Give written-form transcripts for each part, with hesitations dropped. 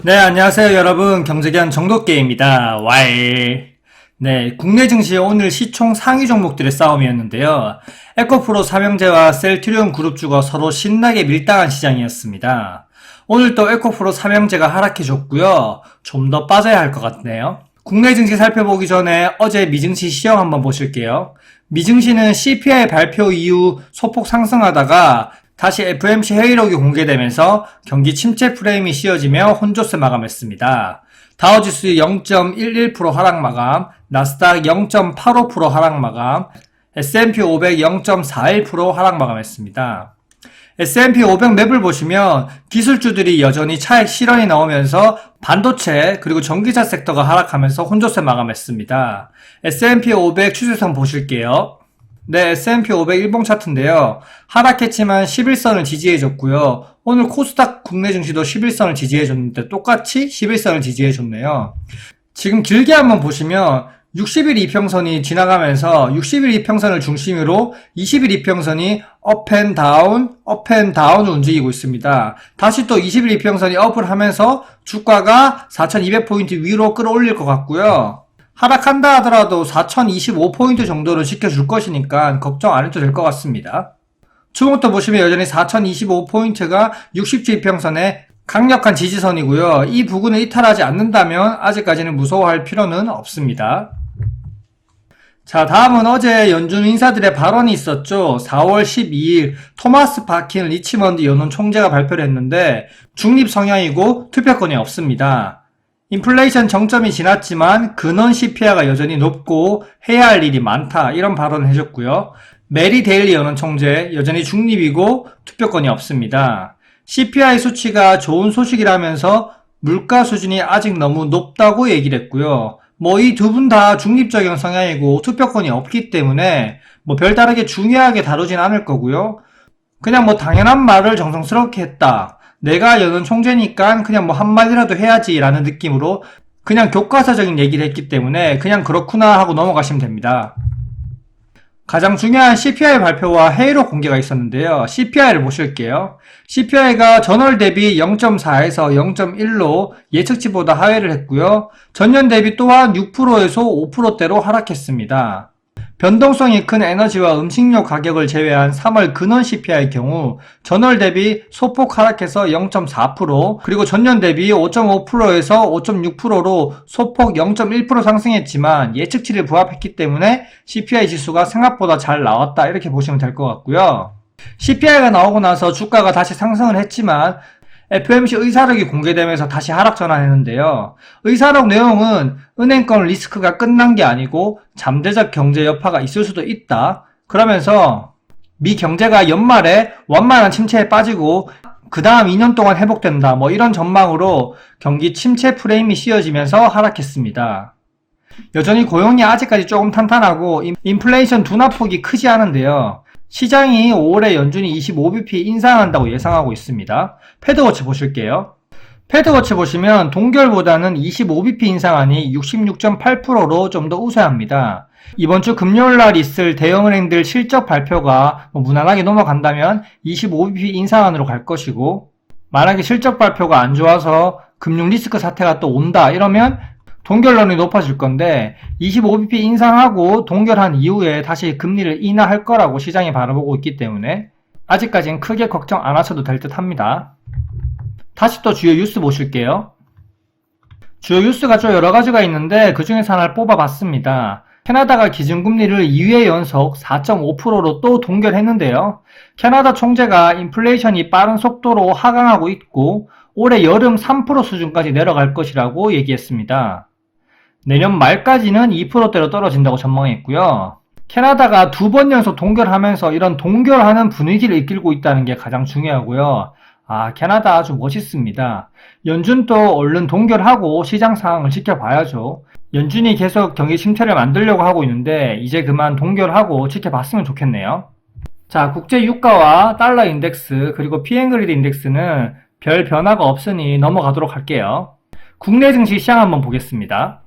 네, 안녕하세요, 여러분. 경제견 정도깨입니다. 와이. 네, 국내 증시 오늘 시총 상위 종목들의 싸움이었는데요. 에코프로 삼형제와 셀트리온 그룹주가 서로 신나게 밀당한 시장이었습니다. 오늘 또 에코프로 삼형제가 하락해줬고요. 좀 더 빠져야 할 것 같네요. 국내 증시 살펴보기 전에 어제 미증시 시황 한번 보실게요. 미증시는 CPI 발표 이후 소폭 상승하다가 다시 FOMC 회의록이 공개되면서 경기 침체 프레임이 씌워지며 혼조세 마감했습니다. 다우지수 0.11% 하락 마감, 나스닥 0.85% 하락 마감, S&P 500 0.41% 하락 마감했습니다. S&P 500 맵을 보시면 기술주들이 여전히 차익 실현이 나오면서 반도체 그리고 전기차 섹터가 하락하면서 혼조세 마감했습니다. S&P 500 추세선 보실게요. 네, S&P 500 일봉 차트인데요. 하락했지만 11선을 지지해줬고요. 오늘 코스닥 국내 증시도 11선을 지지해줬는데 똑같이 11선을 지지해줬네요. 지금 길게 한번 보시면 60일 이평선이 지나가면서 60일 이평선을 중심으로 20일 이평선이 업앤다운을 움직이고 있습니다. 다시 또 20일 이평선이 업을 하면서 주가가 4200포인트 위로 끌어올릴 것 같고요. 하락한다 하더라도 4025포인트 정도를 지켜줄 것이니까 걱정 안 해도 될 것 같습니다. 추목도 보시면 여전히 4025포인트가 60주 이평선의 강력한 지지선이고요. 이 부근을 이탈하지 않는다면 아직까지는 무서워할 필요는 없습니다. 자, 다음은 어제 연준 인사들의 발언이 있었죠. 4월 12일 토마스 바킨 리치먼드 연은 총재가 발표를 했는데 중립 성향이고 투표권이 없습니다. 인플레이션 정점이 지났지만 근원 CPI가 여전히 높고 해야 할 일이 많다 이런 발언을 해줬고요. 메리 데일리 연은 총재 여전히 중립이고 투표권이 없습니다. CPI 수치가 좋은 소식이라면서 물가 수준이 아직 너무 높다고 얘기를 했고요. 이 두 분 다 중립적인 성향이고 투표권이 없기 때문에 별다르게 중요하게 다루진 않을 거고요. 그냥 당연한 말을 정성스럽게 했다. 내가 여는 총재니까 그냥 한마디라도 해야지 라는 느낌으로 그냥 교과서적인 얘기를 했기 때문에 그냥 그렇구나 하고 넘어가시면 됩니다. 가장 중요한 CPI 발표와 회의록 공개가 있었는데요. CPI를 보실게요. CPI가 전월 대비 0.4에서 0.1로 예측치보다 하회를 했고요. 전년 대비 또한 6%에서 5%대로 하락했습니다. 변동성이 큰 에너지와 음식료 가격을 제외한 3월 근원 CPI의 경우 전월 대비 소폭 하락해서 0.4% 그리고 전년 대비 5.5%에서 5.6%로 소폭 0.1% 상승했지만 예측치를 부합했기 때문에 CPI 지수가 생각보다 잘 나왔다 이렇게 보시면 될 것 같고요. CPI가 나오고 나서 주가가 다시 상승을 했지만 FOMC 의사록이 공개되면서 다시 하락 전환했는데요. 의사록 내용은 은행권 리스크가 끝난 게 아니고 잠재적 경제 여파가 있을 수도 있다. 그러면서 미 경제가 연말에 완만한 침체에 빠지고 그 다음 2년 동안 회복된다. 이런 전망으로 경기 침체 프레임이 씌워지면서 하락했습니다. 여전히 고용이 아직까지 조금 탄탄하고 인플레이션 둔화폭이 크지 않은데요. 시장이 5월에 연준이 25bp 인상한다고 예상하고 있습니다. 패드워치 보실게요. 패드워치 보시면 동결보다는 25bp 인상안이 66.8%로 좀 더 우세합니다. 이번 주 금요일날 있을 대형은행들 실적 발표가 무난하게 넘어간다면 25bp 인상안으로 갈 것이고 만약에 실적 발표가 안 좋아서 금융 리스크 사태가 또 온다 이러면 동결론이 높아질 건데 25bp 인상하고 동결한 이후에 다시 금리를 인하할 거라고 시장이 바라보고 있기 때문에 아직까지는 크게 걱정 안 하셔도 될 듯 합니다. 다시 또 주요 뉴스 보실게요. 주요 뉴스가 좀 여러 가지가 있는데 그 중에서 하나를 뽑아봤습니다. 캐나다가 기준금리를 2회 연속 4.5%로 또 동결했는데요. 캐나다 총재가 인플레이션이 빠른 속도로 하강하고 있고 올해 여름 3% 수준까지 내려갈 것이라고 얘기했습니다. 내년 말까지는 2%대로 떨어진다고 전망했고요. 캐나다가 2번 연속 동결하면서 이런 동결하는 분위기를 이끌고 있다는 게 가장 중요하고요. 캐나다 아주 멋있습니다. 연준도 얼른 동결하고 시장 상황을 지켜봐야죠. 연준이 계속 경기 침체를 만들려고 하고 있는데 이제 그만 동결하고 지켜봤으면 좋겠네요. 자, 국제 유가와 달러 인덱스 그리고 피엔그리드 인덱스는 별 변화가 없으니 넘어가도록 할게요. 국내 증시 시장 한번 보겠습니다.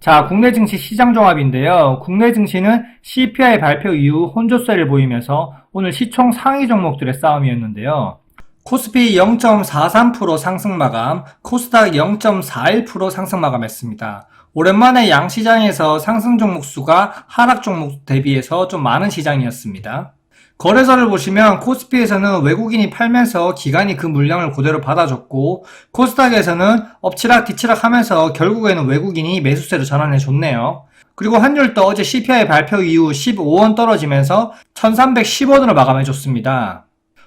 자, 국내 증시 시장 종합인데요. 국내 증시는 CPI 발표 이후 혼조세를 보이면서 오늘 시총 상위 종목들의 싸움이었는데요. 코스피 0.43% 상승 마감, 코스닥 0.41% 상승 마감했습니다. 오랜만에 양시장에서 상승 종목 수가 하락 종목 대비해서 좀 많은 시장이었습니다. 거래소를 보시면 코스피에서는 외국인이 팔면서 기관이 그 물량을 그대로 받아줬고, 코스닥에서는 엎치락 뒤치락 하면서 결국에는 외국인이 매수세로 전환해줬네요. 그리고 환율도 어제 CPI 발표 이후 15원 떨어지면서 1310원으로 마감해줬습니다.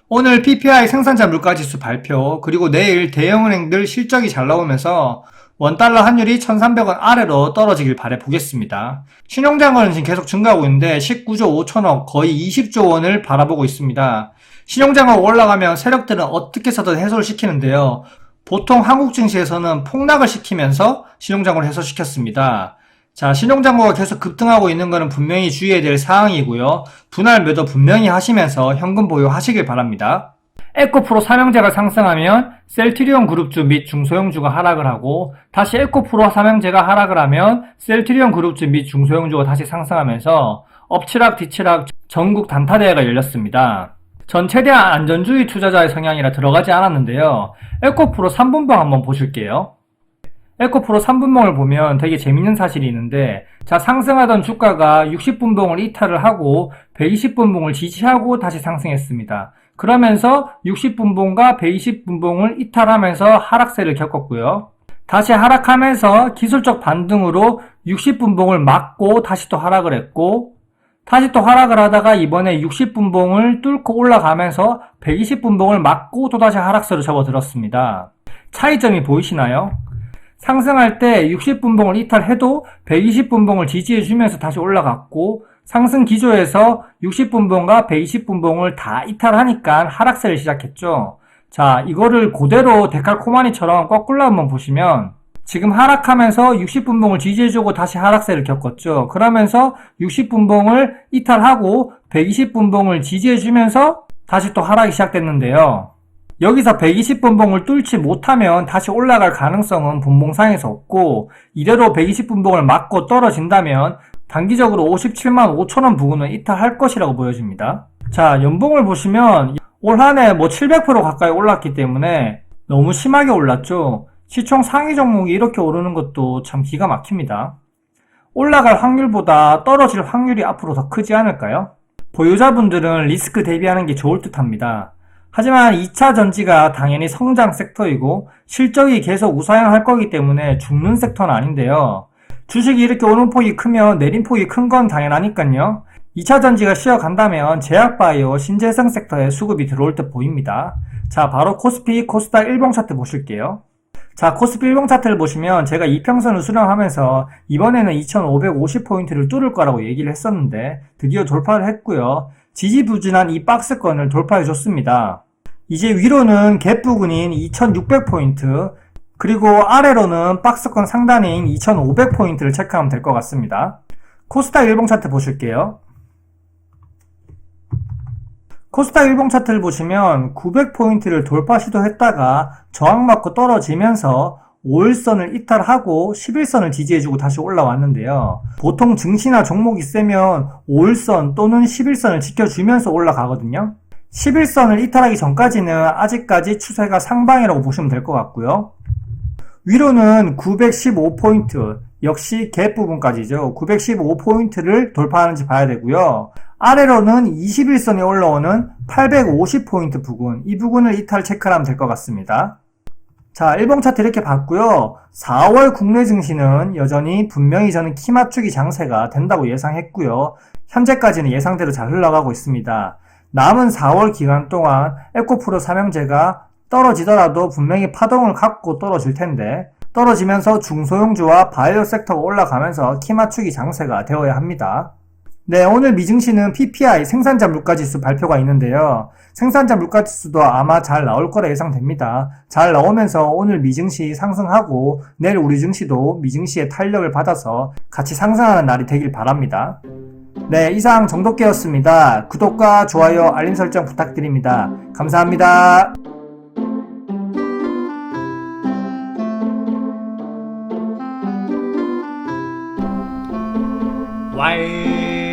오늘 PPI 생산자 물가지수 발표, 그리고 내일 대형은행들 실적이 잘 나오면서 원달러 환율이 1300원 아래로 떨어지길 바라보겠습니다. 신용잔고는 지금 계속 증가하고 있는데 19조 5천억, 거의 20조 원을 바라보고 있습니다. 신용잔고가 올라가면 세력들은 어떻게 해서든 해소를 시키는데요. 보통 한국 증시에서는 폭락을 시키면서 신용잔고를 해소시켰습니다. 자, 신용잔고가 계속 급등하고 있는 것은 분명히 주의해야 될 사항이고요. 분할 매도 분명히 하시면서 현금 보유하시길 바랍니다. 에코프로 삼형제가 상승하면 셀트리온 그룹주 및 중소형주가 하락을 하고, 다시 에코프로 삼형제가 하락을 하면 셀트리온 그룹주 및 중소형주가 다시 상승하면서 엎치락 뒤치락 전국 단타대회가 열렸습니다. 전 최대한 안전주의 투자자의 성향이라 들어가지 않았는데요. 에코프로 3분봉 한번 보실게요. 에코프로 3분봉을 보면 되게 재밌는 사실이 있는데, 자, 상승하던 주가가 60분봉을 이탈을 하고 120분봉을 지지하고 다시 상승했습니다. 그러면서 60분봉과 120분봉을 이탈하면서 하락세를 겪었고요. 다시 하락하면서 기술적 반등으로 60분봉을 막고 다시 또 하락을 했고, 다시 또 하락을 하다가 이번에 60분봉을 뚫고 올라가면서 120분봉을 막고 또다시 하락세로 접어들었습니다. 차이점이 보이시나요? 상승할 때 60분봉을 이탈해도 120분봉을 지지해주면서 다시 올라갔고, 상승 기조에서 60분봉과 120분봉을 다 이탈하니까 하락세를 시작했죠. 자, 이거를 그대로 데칼코마니처럼 거꾸로 한번 보시면, 지금 하락하면서 60분봉을 지지해주고 다시 하락세를 겪었죠. 그러면서 60분봉을 이탈하고 120분봉을 지지해주면서 다시 또 하락이 시작됐는데요. 여기서 120분봉을 뚫지 못하면 다시 올라갈 가능성은 분봉상에서 없고, 이대로 120분봉을 맞고 떨어진다면 단기적으로 57만 5천원 부근은 이탈할 것이라고 보여집니다. 자, 연봉을 보시면 올 한해 700% 가까이 올랐기 때문에 너무 심하게 올랐죠. 시총 상위 종목이 이렇게 오르는 것도 참 기가 막힙니다. 올라갈 확률보다 떨어질 확률이 앞으로 더 크지 않을까요? 보유자분들은 리스크 대비하는 게 좋을 듯 합니다. 하지만 2차 전지가 당연히 성장 섹터이고 실적이 계속 우상향할 거기 때문에 죽는 섹터는 아닌데요. 주식이 이렇게 오른 폭이 크면 내린 폭이 큰 건 당연하니까요. 2차 전지가 쉬어간다면 제약바이오, 신재생 섹터에 수급이 들어올 듯 보입니다. 자, 바로 코스피, 코스닥 일봉 차트 보실게요. 자, 코스피 일봉 차트를 보시면 제가 이평선을 수령하면서 이번에는 2550포인트를 뚫을 거라고 얘기를 했었는데 드디어 돌파를 했고요. 지지부진한 이 박스권을 돌파해줬습니다. 이제 위로는 갭 부근인 2600포인트, 그리고 아래로는 박스권 상단인 2500포인트를 체크하면 될 것 같습니다. 코스닥 일봉 차트 보실게요. 코스닥 일봉 차트를 보시면 900포인트를 돌파 시도했다가 저항받고 떨어지면서 5일선을 이탈하고 11선을 지지해주고 다시 올라왔는데요. 보통 증시나 종목이 세면 5일선 또는 11선을 지켜주면서 올라가거든요. 11선을 이탈하기 전까지는 아직까지 추세가 상방이라고 보시면 될 것 같고요. 위로는 915포인트, 역시 갭 부분까지죠. 915포인트를 돌파하는지 봐야 되고요. 아래로는 21선에 올라오는 850포인트 부근, 이 부분을 이탈 체크를 하면 될 것 같습니다. 자, 일봉 차트 이렇게 봤고요. 4월 국내 증시는 여전히 분명히 저는 키 맞추기 장세가 된다고 예상했고요. 현재까지는 예상대로 잘 흘러가고 있습니다. 남은 4월 기간 동안 에코프로 삼형제가 떨어지더라도 분명히 파동을 갖고 떨어질 텐데, 떨어지면서 중소형주와 바이오 섹터가 올라가면서 키 맞추기 장세가 되어야 합니다. 네, 오늘 미증시는 PPI 생산자 물가지수 발표가 있는데요. 생산자 물가지수도 아마 잘 나올 거라 예상됩니다. 잘 나오면서 오늘 미증시 상승하고 내일 우리 증시도 미증시의 탄력을 받아서 같이 상승하는 날이 되길 바랍니다. 네, 이상 정독기였습니다. 구독과 좋아요, 알림 설정 부탁드립니다. 감사합니다. 와이.